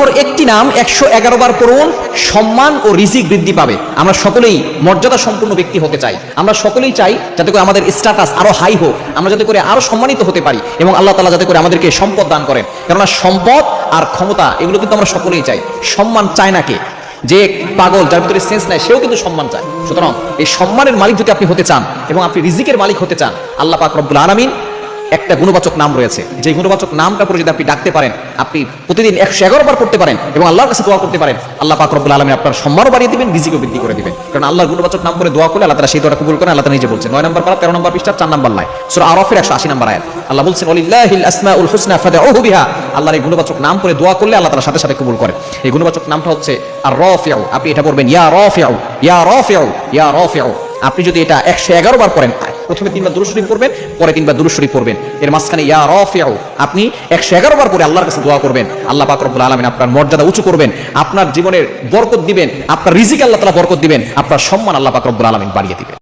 আল্লাহর একটি নাম 111 বার পড়ুন, সম্মান ও রিজিক বৃদ্ধি পাবে। আমরা সকলেই মর্যাদা সম্পন্ন ব্যক্তি হতে চাই, আমরা সকলেই চাই যাতে করে আমাদের স্ট্যাটাস আরো হাই হোক, আমরা যাতে করে আরো সম্মানিত হতে পারি, এবং আল্লাহ তাআলা যাতে করে আমাদেরকে সম্পদ দান করেন। কেননা সম্পদ আর ক্ষমতা এগুলো কিন্তু আমরা সকলেই চাই। সম্মান চায় না কে? যে পাগল, যার ভিতরে সেন্স নাই, সেও কিন্তু সম্মান চায়। সুতরাং এই সম্মানের মালিক যদি আপনি হতে চান এবং আপনি রিজিকের মালিক হতে চান, আল্লাহ পাক রব্বুল আলামিন একটা গুণবাচক নাম রয়েছে, যে গুণবাচক নামটা পরে যদি আপনি ডাকতে পারেন, আপনি প্রতিদিন 111 বার পড়তে পারেন এবং আল্লাহর কাছে দোয়া করতে পারেন, আল্লাহ পাক রব্বুল আলামিন আপনার সম্মানও বাড়িয়ে দিবেন, রিজিকও বৃদ্ধি করে দিবেন। কারণ আল্লাহর গুণবাচক নাম করে দোয়া করলে আল্লাহ তাআলা সেই দোয়াটা কবুল করেন। আল্লাহ তাআলা নিজে বলছেন 9 নম্বর পারা 13 নম্বর পৃষ্ঠা 4 নম্বর লাইন সূরা আরাফের 180 নম্বর আয়াত। আল্লাহ বলছেন ওয়ালিল্লাহিল আসমাউল হুসনা ফাদউহু বিহা। আল্লাহর এই গুণবাচক নাম করে দোয়া করলে আল্লাহ তাআলা সাথে সাথে কবুল করেন। এই গুণবাচক নামটা হচ্ছে আর রাফিউ। আপনি এটা পড়বেন ইয়া রাফিউ, ইয়া রাফিউ, ইয়া রাফিউ। আপনি যদি এটা 111 বার পড়েন, প্রথমে 3 বার দুরূদ শরীফ পড়বেন, পরে 3 বার দুরূদ শরীফ পড়বেন, এর মাঝখানে ইয়া রাফিউ আপনি 111 বার পরে আল্লাহর কাছে দোয়া করবেন, আল্লাহ পাক রব্বুল আলামিন আপনার মর্যাদা উঁচু করবেন, আপনার জীবনের বরকত দিবেন, আপনার রিজিক আল্লাহ তাআলা বরকত দিবেন, আপনার সম্মান আল্লাহ পাক রব্বুল আলামিন বাড়িয়ে দিবেন।